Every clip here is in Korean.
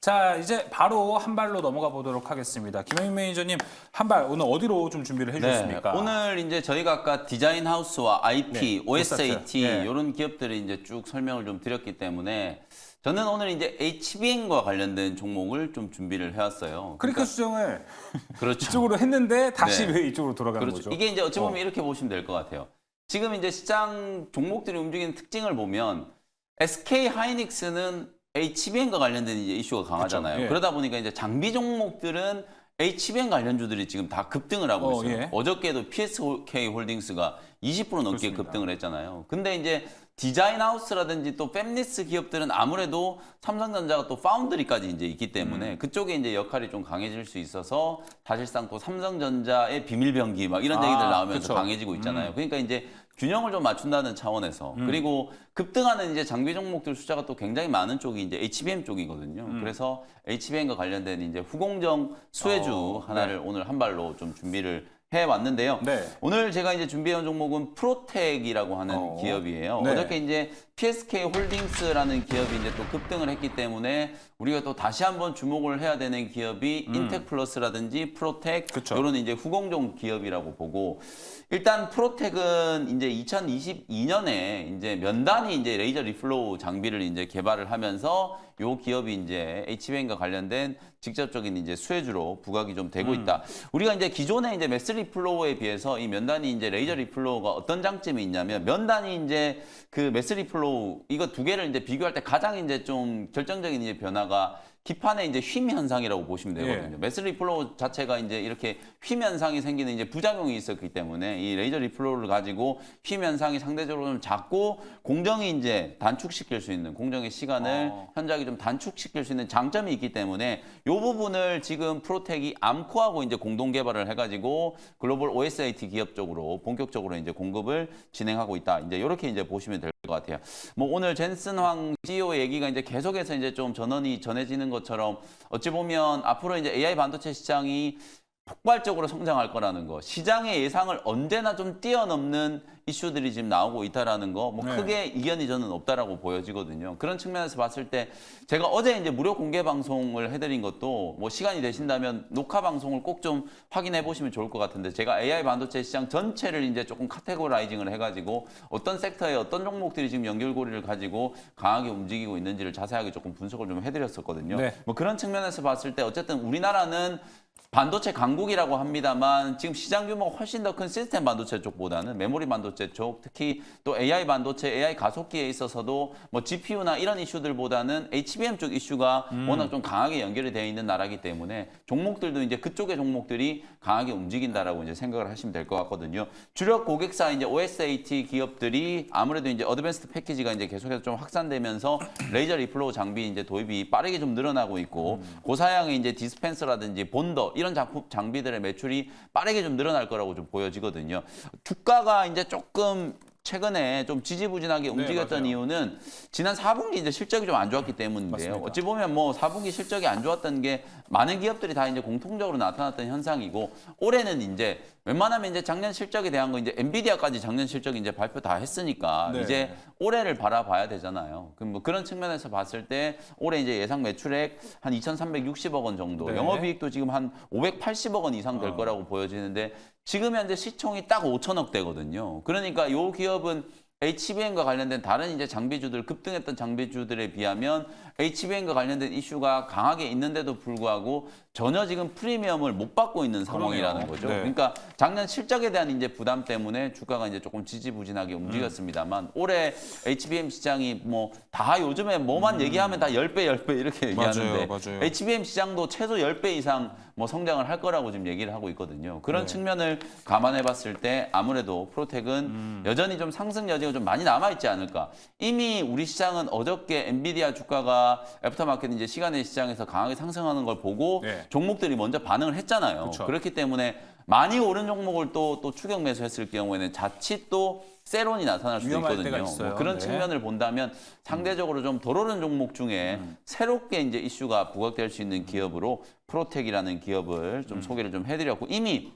자, 이제 바로 한 발로 넘어가 보도록 하겠습니다. 김영민 매니저님, 한 발 오늘 어디로 좀 준비를 해주셨습니까? 오늘 이제 저희가 아까 디자인 하우스와 IP, 네, OSAT 네. 이런 기업들이 이제 쭉 설명을 좀 드렸기 때문에 저는 오늘 이제 HBM과 관련된 종목을 좀 준비를 해왔어요. 크리켓 수정을 그렇죠. 이쪽으로 했는데 다시 네. 왜 이쪽으로 돌아가는 그렇죠. 거죠? 이게 이제 어찌 보면 이렇게 보시면 될 것 같아요. 지금 이제 시장 종목들이 움직이는 특징을 보면 SK 하이닉스는 HBM과 관련된 이제 이슈가 강하잖아요. 그렇죠. 예. 그러다 보니까 이제 장비 종목들은 HBM 관련주들이 지금 다 급등을 하고 있어요. 예. 어저께도 PSK 홀딩스가 20% 넘게 그렇습니다. 급등을 했잖아요. 근데 이제 디자인 하우스라든지 또 팹리스 기업들은 아무래도 삼성전자가 또 파운드리까지 이제 있기 때문에 그쪽에 이제 역할이 좀 강해질 수 있어서 사실상 또 삼성전자의 비밀병기 막 이런 얘기들 나오면서 그쵸. 강해지고 있잖아요. 그러니까 이제 균형을 좀 맞춘다는 차원에서 그리고 급등하는 이제 장비 종목들 숫자가 또 굉장히 많은 쪽이 이제 HBM 쪽이거든요. 그래서 HBM과 관련된 이제 후공정 수혜주 하나를 오늘 한 발로 좀 준비를 해왔는데요. 네. 오늘 제가 이제 준비해온 종목은 프로텍이라고 하는 기업이에요. 네. 어저께 이제 PSK 홀딩스라는 기업이 이제 또 급등을 했기 때문에 우리가 또 다시 한번 주목을 해야 되는 기업이 인텍플러스라든지 프로텍 그쵸. 이런 이제 후공정 기업이라고 보고 일단 프로텍은 이제 2022년에 이제 면단위 이제 레이저 리플로우 장비를 이제 개발을 하면서 요 기업이 이제 HBM과 관련된 직접적인 이제 수혜주로 부각이 좀 되고 있다. 우리가 이제 기존의 이제 매스 리플로우에 비해서 이 면단위 이제 레이저 리플로우가 어떤 장점이 있냐면 면단위 이제 그 매스 리플로우 이거 두 개를 이제 비교할 때 가장 이제 좀 결정적인 이제 변화가 기판의 이제 휨 현상이라고 보시면 되거든요. 매스 리플로우 자체가 이제 이렇게 휨 현상이 생기는 이제 부작용이 있었기 때문에 이 레이저 리플로우를 가지고 휨 현상이 상대적으로 좀 작고 공정이 이제 단축시킬 수 있는 공정의 시간을 현저하게 좀 단축시킬 수 있는 장점이 있기 때문에 이 부분을 지금 프로텍이 암코하고 이제 공동 개발을 해가지고 글로벌 OSAT 기업 쪽으로 본격적으로 이제 공급을 진행하고 있다. 이제 이렇게 이제 보시면 될 것 같아요. 뭐 오늘 젠슨 황 CEO 얘기가 이제 계속해서 이제 좀 전원이 전해지는 것처럼 어찌 보면 앞으로 이제 AI 반도체 시장이 폭발적으로 성장할 거라는 거, 시장의 예상을 언제나 좀 뛰어넘는 이슈들이 지금 나오고 있다라는 거, 뭐 크게 이견이 저는 없다라고 보여지거든요. 그런 측면에서 봤을 때 제가 어제 이제 무료 공개 방송을 해드린 것도 뭐 시간이 되신다면 녹화 방송을 꼭 좀 확인해 보시면 좋을 것 같은데 제가 AI 반도체 시장 전체를 이제 조금 카테고라이징을 해가지고 어떤 섹터에 어떤 종목들이 지금 연결고리를 가지고 강하게 움직이고 있는지를 자세하게 조금 분석을 좀 해드렸었거든요. 네. 뭐 그런 측면에서 봤을 때 어쨌든 우리나라는 반도체 강국이라고 합니다만 지금 시장 규모가 훨씬 더 큰 시스템 반도체 쪽보다는 메모리 반도체 쪽 특히 또 AI 반도체, AI 가속기에 있어서도 뭐 GPU나 이런 이슈들보다는 HBM 쪽 이슈가 워낙 좀 강하게 연결이 되어 있는 나라이기 때문에 종목들도 이제 그쪽의 종목들이 강하게 움직인다라고 이제 생각을 하시면 될 것 같거든요. 주력 고객사 이제 OSAT 기업들이 아무래도 이제 어드밴스드 패키지가 이제 계속해서 좀 확산되면서 레이저 리플로우 장비 이제 도입이 빠르게 좀 늘어나고 있고 고사양의 이제 디스펜서라든지 본더 이런 장비들의 매출이 빠르게 좀 늘어날 거라고 좀 보여지거든요. 주가가 이제 조금 최근에 좀 지지부진하게 움직였던 맞아요. 이유는 지난 4분기 이제 실적이 좀 안 좋았기 때문인데요. 맞습니다. 어찌 보면 뭐 4분기 실적이 안 좋았던 게 많은 기업들이 다 이제 공통적으로 나타났던 현상이고 올해는 이제 웬만하면 이제 작년 실적에 대한 거 이제 엔비디아까지 작년 실적 이제 발표 다 했으니까 네. 이제 올해를 바라봐야 되잖아요. 그럼 뭐 그런 측면에서 봤을 때 올해 이제 예상 매출액 한 2,360억 원 정도, 네. 영업이익도 지금 한 580억 원 이상 될 거라고 보여지는데 지금 현재 시총이 딱 5천억 대거든요. 그러니까 요 기업은 HBM과 관련된 다른 이제 장비주들 급등했던 장비주들에 비하면 HBM과 관련된 이슈가 강하게 있는데도 불구하고 전혀 지금 프리미엄을 못 받고 있는 상황이라는 거죠. 네. 그러니까 작년 실적에 대한 이제 부담 때문에 주가가 이제 조금 지지부진하게 움직였습니다만 올해 HBM 시장이 뭐 다 요즘에 뭐만 얘기하면 다 10배, 10배 이렇게 얘기하는데 맞아요. HBM 시장도 최소 10배 이상 뭐 성장을 할 거라고 지금 얘기를 하고 있거든요. 그런 측면을 감안해 봤을 때 아무래도 프로텍은 여전히 좀 상승 여지가 좀 많이 남아 있지 않을까. 이미 우리 시장은 어저께 엔비디아 주가가 애프터마켓 이제 시간의 시장에서 강하게 상승하는 걸 보고 네. 종목들이 먼저 반응을 했잖아요. 그쵸. 그렇기 때문에 많이 오른 종목을 또 추격 매수했을 경우에는 자칫 또 세론이 나타날 수도 위험할 있거든요. 때가 있어요. 뭐 그런 네. 측면을 본다면 상대적으로 좀 덜 오른 종목 중에 새롭게 이제 이슈가 부각될 수 있는 기업으로 프로텍이라는 기업을 좀 소개를 좀 해드렸고 이미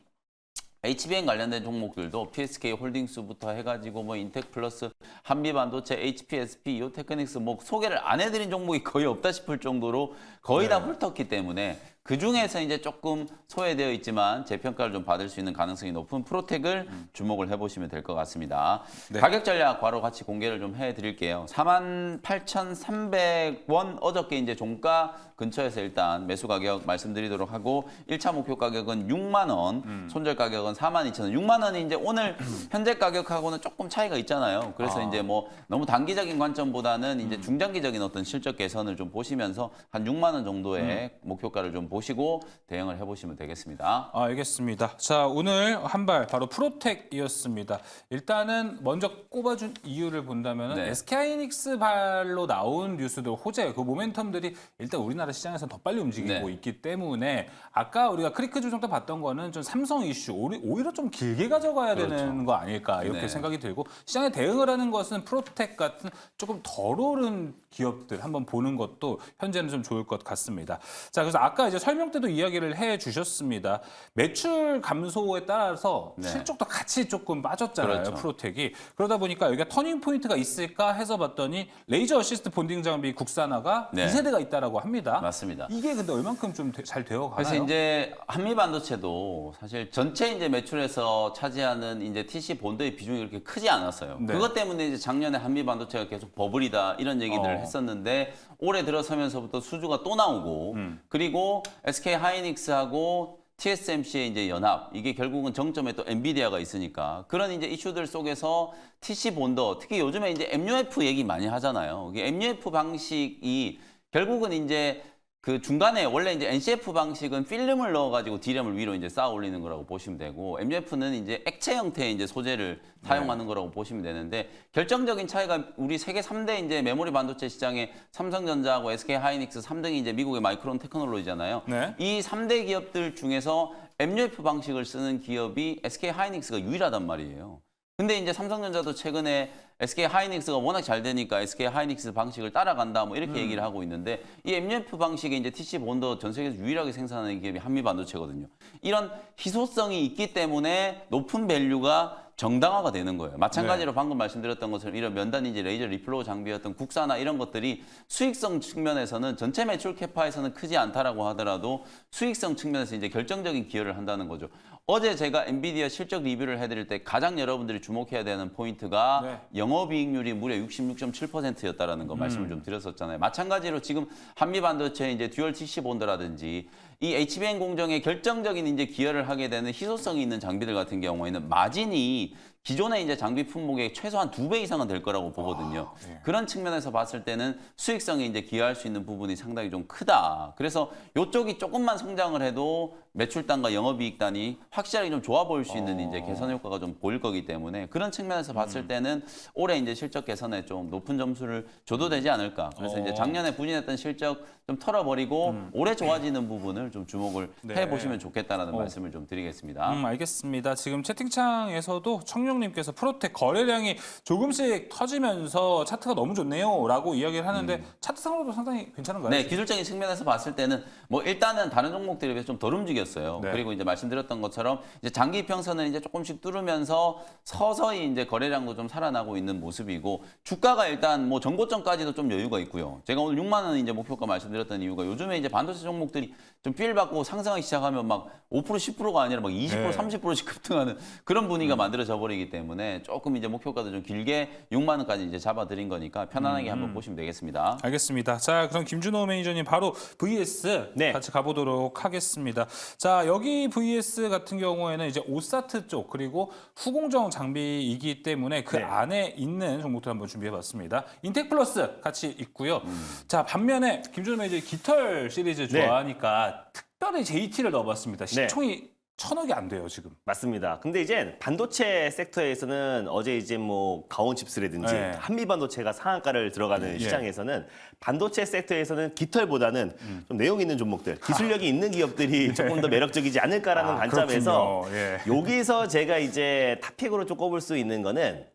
HBM 관련된 종목들도 PSK 홀딩스부터 해가지고 뭐 인텍플러스, 한미반도체, HPSP, 이오테크닉스 뭐 소개를 안 해드린 종목이 거의 없다 싶을 정도로 거의 다 훑었기 때문에 그 중에서 이제 조금 소외되어 있지만 재평가를 좀 받을 수 있는 가능성이 높은 프로텍을 주목을 해보시면 될 것 같습니다. 네. 가격 전략 바로 같이 공개를 좀 해드릴게요. 48,300원 어저께 이제 종가 근처에서 일단 매수 가격 말씀드리도록 하고 1차 목표 가격은 6만 원, 손절 가격은 42,000원. 6만 원이 이제 오늘 현재 가격하고는 조금 차이가 있잖아요. 그래서 이제 뭐 너무 단기적인 관점보다는 이제 중장기적인 어떤 실적 개선을 좀 보시면서 한 6만 원 정도의 목표가를 좀 보시고 대응을 해보시면 되겠습니다. 알겠습니다. 자, 오늘 한 발 바로 프로텍이었습니다. 일단은 먼저 꼽아준 이유를 본다면 네. SK하이닉스 발로 나온 뉴스들 호재, 그 모멘텀들이 일단 우리나라 시장에서 더 빨리 움직이고 네. 있기 때문에 아까 우리가 크리크 조정 때 봤던 거는 좀 삼성 이슈, 오히려 좀 길게 가져가야 되는 거 아닐까 이렇게 네. 생각이 들고 시장에 대응을 하는 것은 프로텍 같은 조금 덜 오른 기업들 한번 보는 것도 현재는 좀 좋을 것 같습니다. 자, 그래서 아까 이제 설명 때도 이야기를 해 주셨습니다. 매출 감소에 따라서 네. 실적도 같이 조금 빠졌잖아요. 그렇죠. 프로텍이. 그러다 보니까 여기가 터닝 포인트가 있을까 해서 봤더니 레이저 어시스트 본딩 장비 국산화가 네. 2세대가 있다라고 합니다. 맞습니다. 이게 근데 얼만큼 좀 잘 되어 가나요? 그래서 이제 한미반도체도 사실 전체 이제 매출에서 차지하는 이제 TC 본드의 비중이 그렇게 크지 않았어요. 네. 그것 때문에 이제 작년에 한미반도체가 계속 버블이다 이런 얘기들을 했었는데 올해 들어서면서부터 수주가 또 나오고 그리고 SK 하이닉스하고 TSMC의 이제 연합 이게 결국은 정점에 또 엔비디아가 있으니까 그런 이제 이슈들 속에서 TC 본더 특히 요즘에 이제 MUF 얘기 많이 하잖아요. 이게 MUF 방식이 결국은 이제 그 중간에 원래 이제 NCF 방식은 필름을 넣어가지고 D램을 위로 이제 쌓아 올리는 거라고 보시면 되고 MUF는 이제 액체 형태의 이제 소재를 사용하는 거라고 보시면 되는데 결정적인 차이가 우리 세계 3대 이제 메모리 반도체 시장에 삼성전자하고 SK 하이닉스 3등이 이제 미국의 마이크론 테크놀로지잖아요. 네. 이 3대 기업들 중에서 MUF 방식을 쓰는 기업이 SK 하이닉스가 유일하단 말이에요. 근데 이제 삼성전자도 최근에 SK 하이닉스가 워낙 잘 되니까 SK 하이닉스 방식을 따라간다 뭐 이렇게 얘기를 하고 있는데 이 MUF 방식의 이제 TC 본더 전 세계에서 유일하게 생산하는 기업이 한미반도체거든요. 이런 희소성이 있기 때문에 높은 밸류가 정당화가 되는 거예요. 마찬가지로 방금 말씀드렸던 것처럼 이런 면단 이제 레이저 리플로우 장비였던 국산화 이런 것들이 수익성 측면에서는 전체 매출 캐파에서는 크지 않다라고 하더라도 수익성 측면에서 이제 결정적인 기여를 한다는 거죠. 어제 제가 엔비디아 실적 리뷰를 해드릴 때 가장 여러분들이 주목해야 되는 포인트가 네. 영업이익률이 무려 66.7%였다라는 거 말씀을 좀 드렸었잖아요. 마찬가지로 지금 한미반도체 이제 듀얼 TC 본드라든지 이 HBM 공정에 결정적인 이제 기여를 하게 되는 희소성이 있는 장비들 같은 경우에는 마진이 기존의 이제 장비 품목의 최소한 2배 이상은 될 거라고 보거든요. 네. 그런 측면에서 봤을 때는 수익성에 이제 기여할 수 있는 부분이 상당히 좀 크다. 그래서 이쪽이 조금만 성장을 해도 매출단과 영업이익단이 확실하게 좀 좋아 보일 수 있는 이제 개선 효과가 좀 보일 거기 때문에 그런 측면에서 봤을 때는 올해 이제 실적 개선에 좀 높은 점수를 줘도 되지 않을까. 그래서 이제 작년에 부진했던 실적 좀 털어버리고 올해 좋아지는 부분을 좀 주목을 네. 해보시면 좋겠다라는 말씀을 좀 드리겠습니다. 알겠습니다. 지금 채팅창에서도 청룡님께서 프로텍 거래량이 조금씩 터지면서 차트가 너무 좋네요 라고 이야기를 하는데 차트상으로도 상당히 괜찮은가요? 네, 기술적인 측면에서 봤을 때는 뭐 일단은 다른 종목들에 비해서 좀 덜 움직였어요. 네. 그리고 이제 말씀드렸던 것처럼 이제 장기 평선을 이제 조금씩 뚫으면서 서서히 이제 거래량도 좀 살아나고 있는 모습이고 주가가 일단 뭐 전고점까지도 좀 여유가 있고요. 제가 오늘 6만 원 이제 목표가 말씀드렸던 이유가 요즘에 이제 반도체 종목들이 좀 필 받고 상승하기 시작하면 막 5% 10%가 아니라 막 20% 네. 30%씩 급등하는 그런 분위기가 만들어져 버리기 때문에 조금 이제 목표가도 좀 길게 6만 원까지 이제 잡아드린 거니까 편안하게 한번 보시면 되겠습니다. 알겠습니다. 자, 그럼 김준호 매니저님 바로 VS 네. 같이 가보도록 하겠습니다. 자, 여기 VS 같은 경우에는 이제 오사트 쪽 그리고 후공정 장비이기 때문에 그 네. 안에 있는 종목들 한번 준비해봤습니다. 인텍플러스 같이 있고요. 자, 반면에 김준호 매니저 깃털 시리즈 네. 좋아하니까 특별히 JT를 넣어봤습니다. 시총이 1,000억이 안 돼요 지금. 맞습니다. 근데 이제 반도체 섹터에서는 어제 이제 뭐 가온칩스라든지 네. 한미반도체가 상한가를 들어가는 예. 시장에서는 반도체 섹터에서는 깃털보다는 좀 내용 있는 종목들, 기술력이 있는 기업들이 조금 더 매력적이지 않을까라는 관점에서 그렇군요. 예. 여기서 제가 이제 탑픽으로 좀 꼽을 수 있는 거는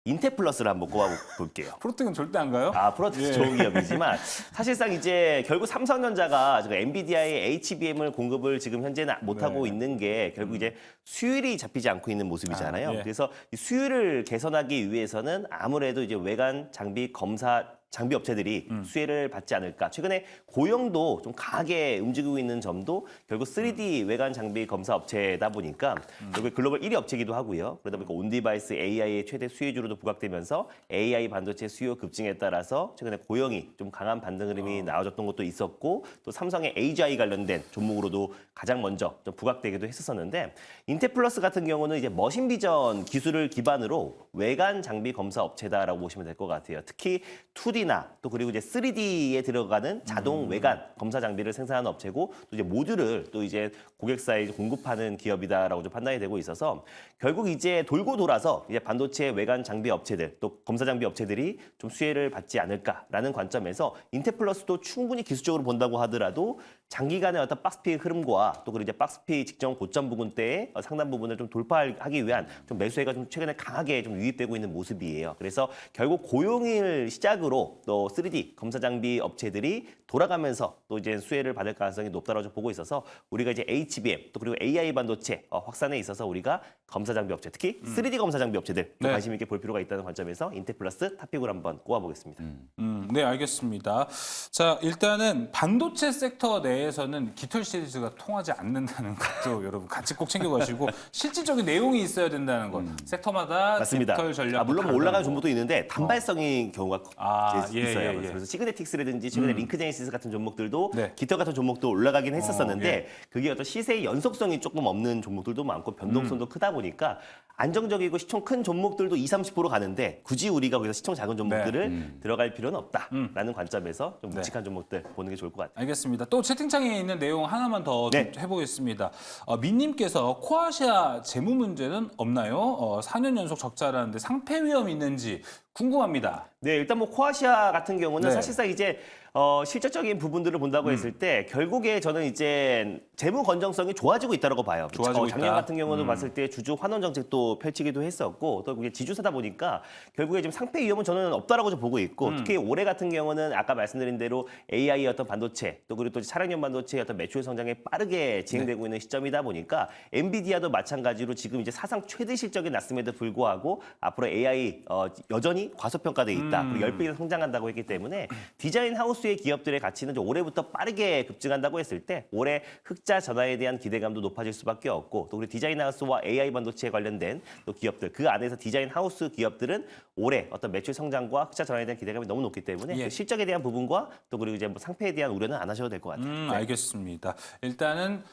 인텔플러스를 한번 꼽아볼게요. 프로텍은 절대 안 가요? 프로텍스 예. 좋은 기업이지만 사실상 이제 결국 삼성전자가 지금 엔비디아의 HBM을 공급을 지금 현재는 못하고 네. 있는 게 결국 이제 수율이 잡히지 않고 있는 모습이잖아요. 예. 그래서 이 수율을 개선하기 위해서는 아무래도 이제 외관 장비 검사 장비 업체들이 수혜를 받지 않을까. 최근에 고영도 좀 강하게 움직이고 있는 점도 결국 3D 외관 장비 검사 업체다 보니까 결국 글로벌 1위 업체이기도 하고요. 그러다 보니까 온디바이스 AI의 최대 수혜주로도 부각되면서 AI 반도체 수요 급증에 따라서 최근에 고영이 좀 강한 반등 흐름이 나와줬던 것도 있었고 또 삼성의 AGI 관련된 종목으로도 가장 먼저 좀 부각되기도 했었는데 인텔플러스 같은 경우는 이제 머신 비전 기술을 기반으로 외관 장비 검사 업체다라고 보시면 될 것 같아요. 특히 2D나 또 그리고 이제 3D에 들어가는 자동 외관 검사 장비를 생산하는 업체고 또 이제 모듈을 또 이제 고객사에 공급하는 기업이다라고 좀 판단이 되고 있어서 결국 이제 돌고 돌아서 이제 반도체 외관 장비 업체들 또 검사 장비 업체들이 좀 수혜를 받지 않을까라는 관점에서 인텔플러스도 충분히 기술적으로 본다고 하더라도 장기간의 어떤 박스피 흐름과 또 그리고 이제 박스피 직전 고점 부분대의 상당 부분을 좀 돌파하기 위한 좀 매수세가 좀 최근에 강하게 좀 유입되고 있는 모습이에요. 그래서 결국 고용을 시작으로 또 3D 검사 장비 업체들이 돌아가면서 또 이제 수혜를 받을 가능성이 높다고 좀 보고 있어서 우리가 이제 HBM 또 그리고 AI 반도체 확산에 있어서 우리가 검사 장비 업체 특히 3D 검사 장비 업체들 좀 네. 관심 있게 볼 필요가 있다는 관점에서 인텔플러스 탑픽으로 한번 꼽아보겠습니다. 네, 알겠습니다. 자, 일단은 반도체 섹터 내에서는 깃털 시리즈가 통하지 않는다는 것도 여러분 같이 꼭 챙겨가시고 실질적인 내용이 있어야 된다는 것. 섹터마다 맞습니다. 깃털 전략 물론 뭐 올라가는 종목도 있는데 단발성인 경우가 이제 예, 있어요. 예, 예. 그래서 시그네틱스라든지 최근에 링크제네시스 같은 종목들도 네. 깃털 같은 종목도 올라가긴 했었었는데 예. 그게 어떤 시세의 연속성이 조금 없는 종목들도 많고 변동성도 크다 보니까 안정적이고 시총 큰 종목들도 20-30% 가는데 굳이 우리가 거기서 시총 작은 종목들을 들어갈 필요는 없다라는 관점에서 좀 묵직한 종목들 보는 게 좋을 것 같아요. 알겠습니다. 또 채팅창에 있는 내용 하나만 더 좀 네. 해보겠습니다. 민님께서 코아시아 재무 문제는 없나요? 4년 연속 적자라는데 상패 위험이 있는지 궁금합니다. 네, 일단 뭐 코아시아 같은 경우는 네. 사실상 이제 실질적인 부분들을 본다고 했을 때 결국에 저는 이제 재무 건전성이 좋아지고 있다고 봐요. 좋아지고 작년 있다. 같은 경우는 봤을 때 주주 환원 정책도 펼치기도 했었고 또 그게 지주사다 보니까 결국에 지금 상패 위험은 저는 없다라고 좀 보고 있고 특히 올해 같은 경우는 아까 말씀드린 대로 AI의 어떤 반도체 또 그리고 또 차량용 반도체의 어떤 매출 성장이 빠르게 진행되고 있는 시점이다 보니까 엔비디아도 마찬가지로 지금 이제 사상 최대 실적이 났음에도 불구하고 앞으로 AI 여전히 과소평가돼 있다. 그리고 10배 이상 성장한다고 했기 때문에 디자인 하우스의 기업들의 가치는 좀 올해부터 빠르게 급증한다고 했을 때 올해 흑자 전환에 대한 기대감도 높아질 수밖에 없고 또 우리 디자인 하우스와 AI 반도체에 관련된 또 기업들 그 안에서 디자인 하우스 기업들은 올해 어떤 매출 성장과 흑자 전환에 대한 기대감이 너무 높기 때문에 예. 그 실적에 대한 부분과 또 그리고 이제 뭐 상패에 대한 우려는 안 하셔도 될 것 같아요. 알겠습니다. 일단은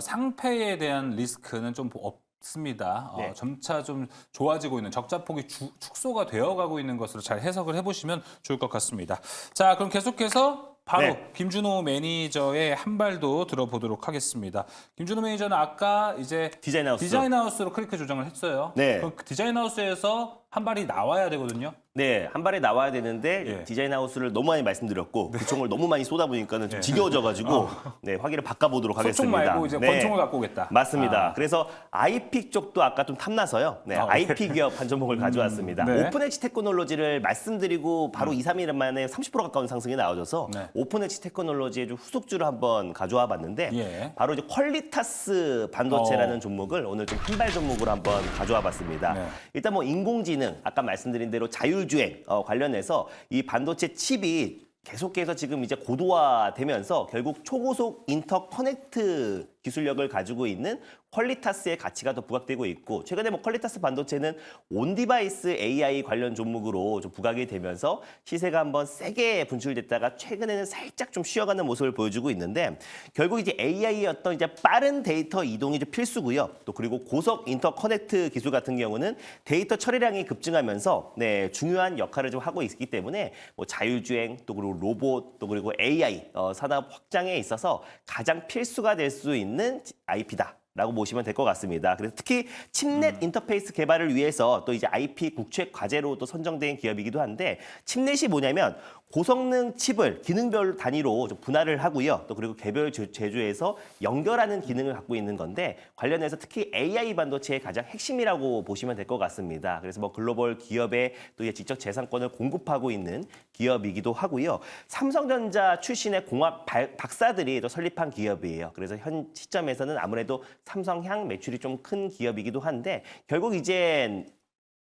상패에 대한 리스크는 좀 없습니다. 네. 점차 좀 좋아지고 있는 적자폭이 축소가 되어가고 있는 것으로 잘 해석을 해보시면 좋을 것 같습니다. 자, 그럼 계속해서 바로 네. 김준호 매니저의 한 발도 들어보도록 하겠습니다. 김준호 매니저는 아까 이제 디자인 하우스로 클릭 조정을 했어요. 네. 그럼 그 디자인 하우스에서 한 발이 나와야 되거든요. 네, 한 발에 나와야 되는데 예. 디자인 하우스를 너무 많이 말씀드렸고 구총을 너무 많이 쏟아 보니까는 좀 지겨워져가지고 네, 화기를 바꿔보도록 소총 하겠습니다. 말고 이제 네. 권총을 갖고 오겠다. 맞습니다. 아. 그래서 IP 쪽도 아까 좀 탐나서요. 네, IP 기업 한 종목을 가져왔습니다. 네. 오픈엣지 테크놀로지를 말씀드리고 바로 2, 3일 만에 30% 가까운 상승이 나와줘서 네. 오픈엣지 테크놀로지의 좀 후속주를 한번 가져와 봤는데 예. 바로 이제 퀄리타스 반도체라는 종목을 오늘 좀 한 발 종목으로 한번 가져와 봤습니다. 네. 일단 뭐 인공지능 아까 말씀드린 대로 자율주행 관련해서 이 반도체 칩이 계속해서 지금 이제 고도화되면서 결국 초고속 인터커넥트 기술력을 가지고 있는 퀄리타스의 가치가 더 부각되고 있고 최근에 뭐 퀄리타스 반도체는 온디바이스 AI 관련 종목으로 좀 부각이 되면서 시세가 한번 세게 분출됐다가 최근에는 살짝 좀 쉬어가는 모습을 보여주고 있는데 결국 이제 AI의 어떤 이제 빠른 데이터 이동이 좀 필수고요. 또 그리고 고속 인터커넥트 기술 같은 경우는 데이터 처리량이 급증하면서 네, 중요한 역할을 좀 하고 있기 때문에 뭐 자율주행 또 그리고 로봇 또 그리고 AI 산업 확장에 있어서 가장 필수가 될 수 있는 IP다. 라고 보시면 될 것 같습니다. 그래서 특히 칩넷 인터페이스 개발을 위해서 또 이제 IP 국책 과제로 또 선정된 기업이기도 한데 칩넷이 뭐냐면 고성능 칩을 기능별 단위로 좀 분할을 하고요. 또 그리고 개별 제조에서 연결하는 기능을 갖고 있는 건데 관련해서 특히 AI 반도체의 가장 핵심이라고 보시면 될 것 같습니다. 그래서 뭐 글로벌 기업에 또 이제 지적 재산권을 공급하고 있는 기업이기도 하고요. 삼성전자 출신의 공학 박사들이 또 설립한 기업이에요. 그래서 현 시점에서는 아무래도 삼성향 매출이 좀 큰 기업이기도 한데 결국 이제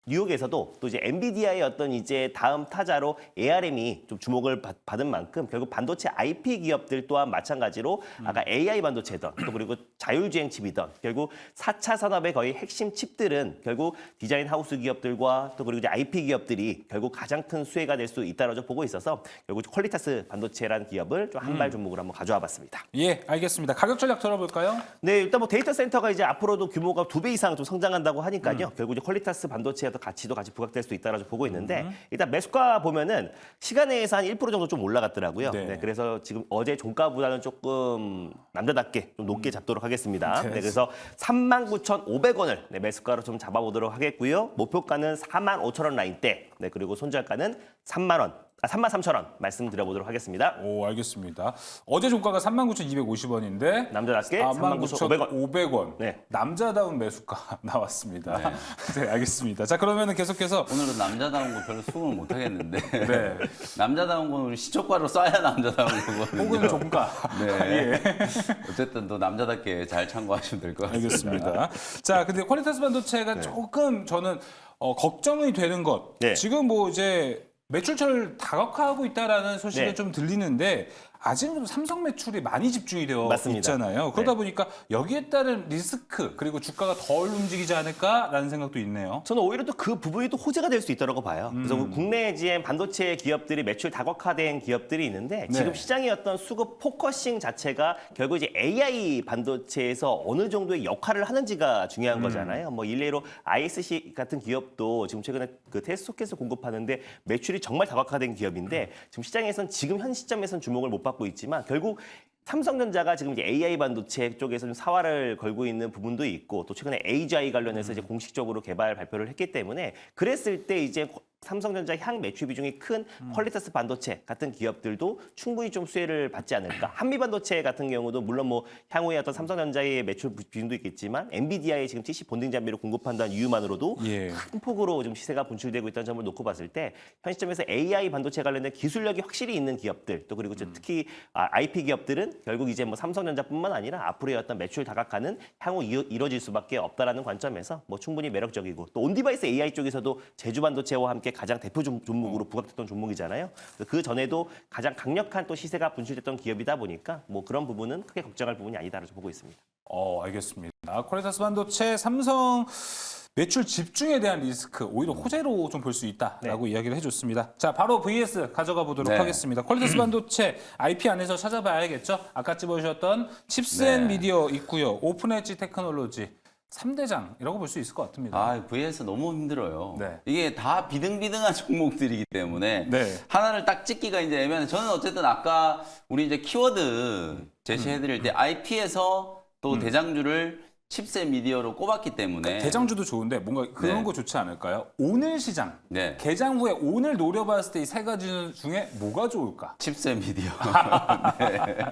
뉴욕에서도 또 이제 엔비디아의 어떤 이제 다음 타자로 ARM이 좀 주목을 받은 만큼 결국 반도체 IP 기업들 또한 마찬가지로 아까 AI 반도체던 또 그리고 자율주행 칩이던 결국 4차 산업의 거의 핵심 칩들은 결국 디자인 하우스 기업들과 또 그리고 이제 IP 기업들이 결국 가장 큰 수혜가 될 수 있다고 보고 있어서 결국 퀄리타스 반도체라는 기업을 좀 한 발 종목으로 한번 가져와 봤습니다. 예, 알겠습니다. 가격 전략 들어볼까요? 네, 일단 뭐 데이터 센터가 이제 앞으로도 규모가 2배 이상 좀 성장한다고 하니까요. 결국 이제 퀄리타스 반도체의 가치도 같이 부각될 수 있다라고 보고 있는데 일단 매수가 보면은 시간에서 한 1% 정도 좀 올라갔더라고요. 네. 네, 그래서 지금 어제 종가보다는 조금 남자답게 좀 높게 잡도록 하겠습니다. 네, 그래서 39,500원을 네, 매수가로 좀 잡아보도록 하겠고요. 목표가는 45,000원 라인대. 네, 그리고 손절가는 33,000원 말씀드려보도록 하겠습니다. 오, 알겠습니다. 어제 종가가 39,250원인데 남자답게 39,500원. 39,500원. 네. 남자다운 매수가 나왔습니다. 네, 알겠습니다. 자, 그러면은 계속해서 오늘은 남자다운 거 별로 수긍을 못 하겠는데 네. 남자다운 건 우리 시초가로 쏴야 남자다운 거거든요. 혹은 종가. 네. 어쨌든 또 남자답게 잘 참고하시면 될 것 같습니다. 알겠습니다. 자, 근데 퀄리타스 반도체가 조금 저는 걱정이 되는 것. 네. 지금 뭐 이제 매출처를 다각화하고 있다라는 소식이 네. 좀 들리는데 아직은 좀 삼성 매출이 많이 집중이 되어 맞습니다. 있잖아요. 그러다 네. 보니까 여기에 따른 리스크 그리고 주가가 덜 움직이지 않을까라는 생각도 있네요. 저는 오히려 또 그 부분이 또 호재가 될 수 있다고 봐요. 그래서 국내 GM 반도체 기업들이 매출 다각화된 기업들이 있는데 지금 네. 시장의 어떤 수급 포커싱 자체가 결국 이제 AI 반도체에서 어느 정도의 역할을 하는지가 중요한 거잖아요. 뭐 일례로 ISC 같은 기업도 지금 최근에 그 테스트 소켓을 공급하는데 매출이 정말 다각화된 기업인데 지금 시장에서는 지금 현 시점에서는 주목을 못 받고 있지만 결국 삼성전자가 지금 이제 AI 반도체 쪽에서 좀 사활을 걸고 있는 부분도 있고 또 최근에 AGI 관련해서 이제 공식적으로 개발 발표를 했기 때문에 그랬을 때 이제 삼성전자 향 매출 비중이 큰 퀄리타스 반도체 같은 기업들도 충분히 좀 수혜를 받지 않을까. 한미 반도체 같은 경우도 물론 뭐 향후에 어떤 삼성전자의 매출 비중도 있겠지만 엔비디아의 지금 TC 본딩 장비를 공급한다는 이유만으로도 예. 큰 폭으로 좀 시세가 분출되고 있다는 점을 놓고 봤을 때 현 시점에서 AI 반도체 관련된 기술력이 확실히 있는 기업들 또 그리고 이제 특히 IP 기업들은 결국 이제 뭐 삼성전자뿐만 아니라 앞으로의 어떤 매출 다각화는 향후 이뤄질 수밖에 없다라는 관점에서 뭐 충분히 매력적이고 또 온디바이스 AI 쪽에서도 제주 반도체와 함께 가장 대표 종목으로 부각됐던 종목이잖아요. 그 전에도 가장 강력한 또 시세가 분출됐던 기업이다 보니까 뭐 그런 부분은 크게 걱정할 부분이 아니다라고 보고 있습니다. 알겠습니다. 퀄리타스 반도체 삼성 매출 집중에 대한 리스크 오히려 호재로 좀 볼 수 있다라고 이야기를 해줬습니다. 자, 바로 VS 가져가 보도록 네. 하겠습니다. 퀄리타스 반도체 IP 안에서 찾아봐야겠죠. 아까 찝어주셨던 칩스앤미디어 있고요. 오픈 엣지 테크놀로지 3대장이라고 볼 수 있을 것 같습니다. 아, VS 너무 힘들어요. 네. 이게 다 비등비등한 종목들이기 때문에 네. 하나를 딱 찍기가 이제 애매한데 저는 어쨌든 아까 우리 이제 키워드 제시해드릴 때 IP에서 또 대장주를 칩셋 미디어로 꼽았기 때문에 대장주도 좋은데 뭔가 그런 네. 거 좋지 않을까요? 오늘 시장 네. 개장 후에 오늘 노려봤을 때 이 세 가지 중에 뭐가 좋을까? 칩셋 미디어.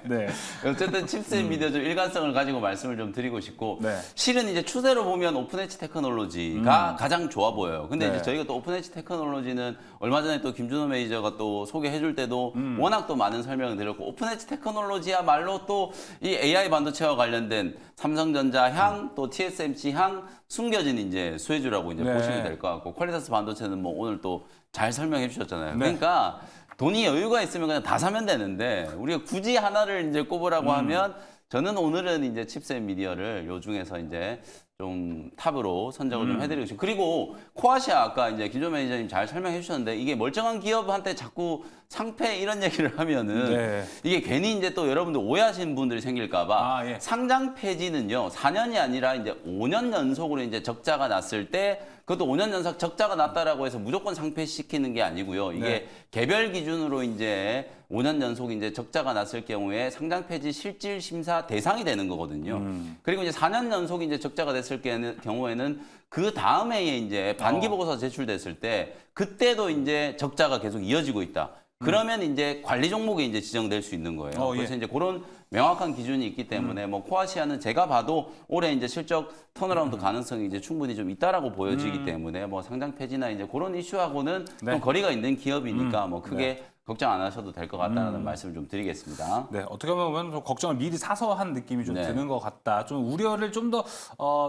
네. 어쨌든 칩셋 미디어 좀 일관성을 가지고 말씀을 좀 드리고 싶고 네. 실은 이제 추세로 보면 오픈 엣지 테크놀로지가 가장 좋아 보여요. 근데 네. 이제 저희가 또 오픈 엣지 테크놀로지는 얼마 전에 또 김준호 매니저가 또 소개해 줄 때도 워낙 또 많은 설명을 드렸고 오픈 엣지 테크놀로지야말로 또 이 AI 반도체와 관련된 삼성전자 향 또 TSMC 향 숨겨진 이제 수혜주라고 이제 네. 보시면 될 것 같고 퀄리타스 반도체는 뭐 오늘 또 잘 설명해 주셨잖아요. 네. 그러니까 돈이 여유가 있으면 그냥 다 사면 되는데 우리가 굳이 하나를 이제 꼽으라고 하면 저는 오늘은 이제 칩셋 미디어를 요 중에서 이제 좀 탑으로 선정을 좀 해드리고 싶습니다. 그리고 코아시아 아까 이제 김조 매니저님 잘 설명해 주셨는데 이게 멀쩡한 기업한테 자꾸 상패 이런 얘기를 하면은 네. 이게 괜히 이제 또 여러분들 오해하시는 분들이 생길까봐 아, 예. 상장 폐지는요 4년이 아니라 이제 5년 연속으로 이제 적자가 났을 때 그것도 5년 연속 적자가 났다라고 해서 무조건 상폐시키는 게 아니고요. 이게 네. 개별 기준으로 이제 5년 연속 이제 적자가 났을 경우에 상장 폐지 실질 심사 대상이 되는 거거든요. 그리고 이제 4년 연속 이제 적자가 됐을 경우에는 그 다음 해에 이제 반기 보고서 제출됐을 때 그때도 이제 적자가 계속 이어지고 있다. 그러면 이제 관리 종목에 이제 지정될 수 있는 거예요. 그래서 예. 이제 그런 명확한 기준이 있기 때문에 뭐 코아시아는 제가 봐도 올해 이제 실적 턴어라운드 가능성이 이제 충분히 좀 있다라고 보여지기 때문에 뭐 상장 폐지나 이제 그런 이슈하고는 네. 좀 거리가 있는 기업이니까 뭐 크게 걱정 안 하셔도 될 것 같다는 말씀을 좀 드리겠습니다. 네, 어떻게 보면 좀 걱정을 미리 사서 한 느낌이 좀 네. 드는 것 같다. 좀 우려를 좀 더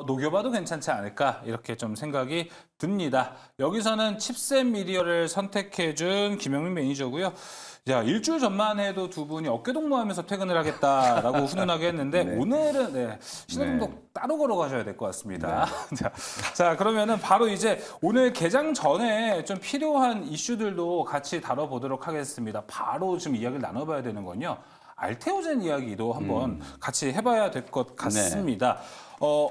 녹여봐도 괜찮지 않을까 이렇게 좀 생각이 듭니다. 여기서는 칩셋 미디어를 선택해준 김영민 매니저고요. 자, 일주일 전만 해도 두 분이 어깨동무하면서 퇴근을 하겠다라고 훈훈하게 했는데 네. 오늘은 신호등도 따로 걸어가셔야 될 것 같습니다. 자, 그러면은 바로 이제 오늘 개장 전에 좀 필요한 이슈들도 같이 다뤄보도록 하겠습니다. 바로 지금 이야기를 나눠봐야 되는 건요. 알테오젠 이야기도 한번 같이 해봐야 될 것 같습니다.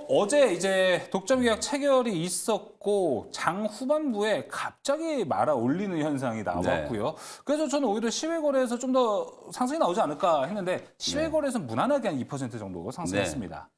어제 이제 독점 계약 체결이 있었고 장 후반부에 갑자기 말아 올리는 현상이 나왔고요. 그래서 저는 오히려 시외 거래에서 좀 더 상승이 나오지 않을까 했는데 시외 거래에서 무난하게 한 2% 정도 상승했습니다.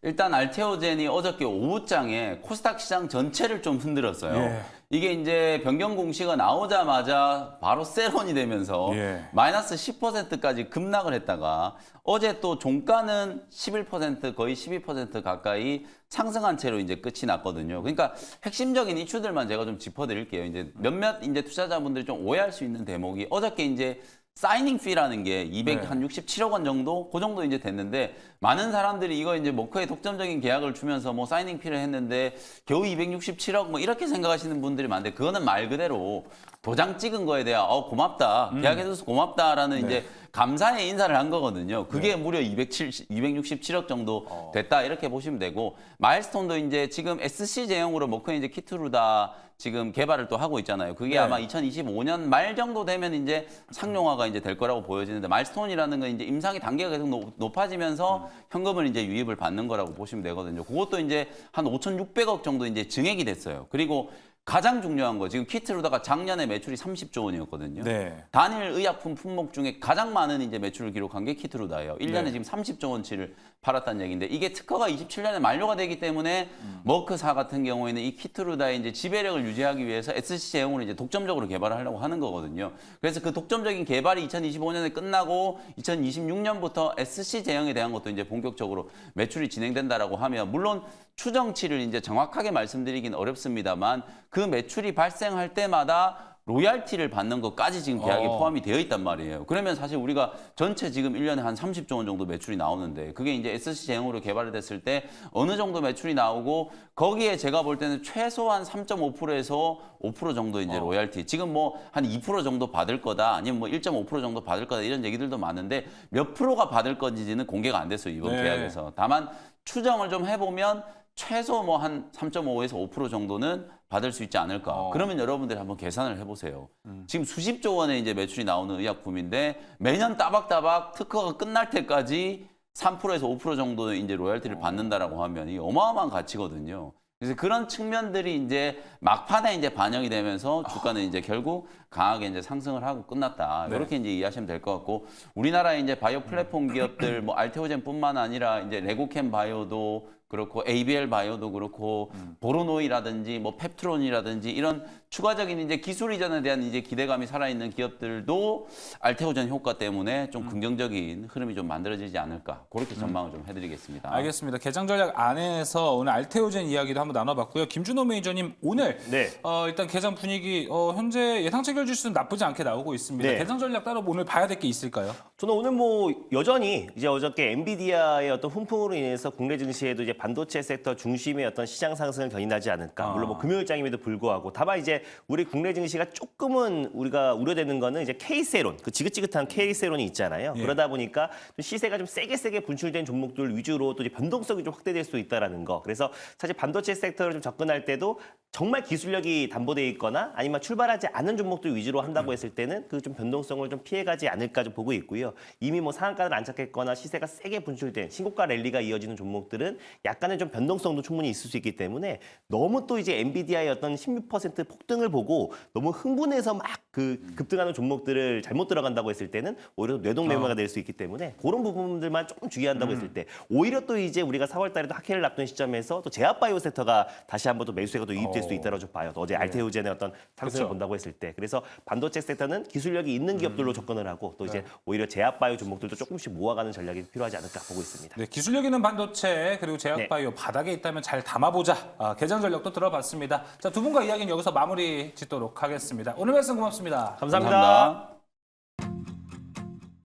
일단 알테오젠이 어저께 오후장에 코스닥 시장 전체를 좀 흔들었어요. 예. 이게 이제 변경 공시가 나오자마자 바로 세론이 되면서 예. 마이너스 10%까지 급락을 했다가 어제 또 종가는 11% 거의 12% 가까이 상승한 채로 이제 끝이 났거든요. 그러니까 핵심적인 이슈들만 제가 좀 짚어드릴게요. 이제 몇몇 이제 투자자분들이 좀 오해할 수 있는 대목이 어저께 이제 사이닝 피라는 게 267억 원 정도? 그 정도 이제 됐는데 많은 사람들이 이거 이제 머커에 독점적인 계약을 주면서 뭐 사이닝 피를 했는데 겨우 267억 뭐 이렇게 생각하시는 분들이 많은데 그거는 말 그대로 도장 찍은 거에 대한 고맙다. 계약해줘서 고맙다라는 이제 감사의 인사를 한 거거든요. 그게 무려 267억 정도 됐다 이렇게 보시면 되고 마일스톤도 이제 지금 SC 제형으로 머커에 이제 키트루다 지금 개발을 또 하고 있잖아요. 그게 아마 2025년 말 정도 되면 이제 상용화가 이제 될 거라고 보여지는데 마일스톤이라는 건 이제 임상의 단계가 계속 높아지면서 현금을 이제 유입을 받는 거라고 보시면 되거든요. 그것도 이제 한 5,600억 정도 이제 증액이 됐어요. 그리고 가장 중요한 거 지금 키트루다가 작년에 매출이 30조 원이었거든요. 네. 단일 의약품 품목 중에 가장 많은 이제 매출을 기록한 게 키트루다예요. 1년에 네. 지금 30조 원치를 팔았다는 얘기인데 이게 특허가 27년에 만료가 되기 때문에 머크사 같은 경우에는 이 키트루다의 이제 지배력을 유지하기 위해서 SC 제형으로 이제 독점적으로 개발을 하려고 하는 거거든요. 그래서 그 독점적인 개발이 2025년에 끝나고 2026년부터 SC 제형에 대한 것도 이제 본격적으로 매출이 진행된다라고 하면 물론 추정치를 이제 정확하게 말씀드리긴 어렵습니다만 그 매출이 발생할 때마다 로얄티를 받는 것까지 지금 계약에 포함이 되어 있단 말이에요. 그러면 사실 우리가 전체 지금 1년에 한 30조 원 정도 매출이 나오는데 그게 이제 SC 제형으로 개발이 됐을 때 어느 정도 매출이 나오고 거기에 제가 볼 때는 최소한 3.5%에서 5% 정도 이제 로얄티. 지금 뭐 한 2% 정도 받을 거다 아니면 뭐 1.5% 정도 받을 거다 이런 얘기들도 많은데 몇 프로가 받을 건지는 공개가 안 됐어요. 이번 네. 계약에서. 다만 추정을 좀 해보면 최소 뭐 한 3.5에서 5% 정도는 받을 수 있지 않을까. 그러면 여러분들이 한번 계산을 해보세요. 지금 수십조 원의 이제 매출이 나오는 의약품인데 매년 따박따박 특허가 끝날 때까지 3%에서 5% 정도는 이제 로열티를 받는다라고 하면 이 어마어마한 가치거든요. 그래서 그런 측면들이 이제 막판에 이제 반영이 되면서 주가는 이제 결국 강하게 이제 상승을 하고 끝났다. 이렇게 이제 이해하시면 될 것 같고 우리나라의 이제 바이오 플랫폼 기업들 뭐 알테오젠뿐만 아니라 이제 레고캠 바이오도 그렇고 ABL 바이오도 그렇고 보로노이라든지 뭐 펩트론이라든지 이런 추가적인 이제 기술 이전에 대한 이제 기대감이 살아있는 기업들도 알테오젠 효과 때문에 좀 긍정적인 흐름이 좀 만들어지지 않을까 그렇게 전망을 좀 해드리겠습니다. 알겠습니다. 개장 전략 안에서 오늘 알테오젠 이야기도 한번 나눠봤고요. 김준호 매니저님 오늘 네. 일단 개장 분위기 현재 예상 체결 지수는 나쁘지 않게 나오고 있습니다. 네. 개장 전략 따로 오늘 봐야 될 게 있을까요? 저는 오늘 뭐 여전히 이제 어저께 엔비디아의 어떤 훈풍으로 인해서 국내 증시에도 이제 반도체 섹터 중심의 어떤 시장 상승을 견인하지 않을까. 물론 뭐 금요일장임에도 불구하고 다만 이제 우리 국내 증시가 조금은 우리가 우려되는 거는 이제 K세론, 그 지긋지긋한 K세론이 있잖아요. 예. 그러다 보니까 좀 시세가 좀 세게 분출된 종목들 위주로 또 이제 변동성이 좀 확대될 수 있다라는 거. 그래서 사실 반도체 섹터를 좀 접근할 때도 정말 기술력이 담보돼 있거나 아니면 출발하지 않은 종목들 위주로 한다고 했을 때는 그 좀 변동성을 좀 피해가지 않을까 좀 보고 있고요. 이미 뭐 상한가를 안착했거나 시세가 세게 분출된 신고가 랠리가 이어지는 종목들은 약간의 좀 변동성도 충분히 있을 수 있기 때문에 너무 또 이제 엔비디아의 어떤 16% 폭등을 보고 너무 흥분해서 막 그 급등하는 종목들을 잘못 들어간다고 했을 때는 오히려 뇌동 매매가 될 수 있기 때문에 그런 부분들만 조금 주의한다고 했을 때 오히려 또 이제 우리가 4월 달에도 학회를 앞둔 시점에서 또 제약바이오 섹터가 다시 한번 또 매수세가 또 유입될 수 있다고 좀 봐요. 또 어제 알테오젠의 어떤 상승을 그렇죠. 본다고 했을 때 그래서 반도체 섹터는 기술력이 있는 기업들로 접근을 하고 또 이제 오히려 제약바이오 종목들도 조금씩 모아가는 전략이 필요하지 않을까 보고 있습니다. 네, 기술력 있는 반도체 그리고 제약바이오 바닥에 있다면 잘 담아보자. 개장 전략도 들어봤습니다. 자, 두 분과 이야기는 여기서 마무리 짓도록 하겠습니다. 오늘 말씀 고맙습니다. 감사합니다.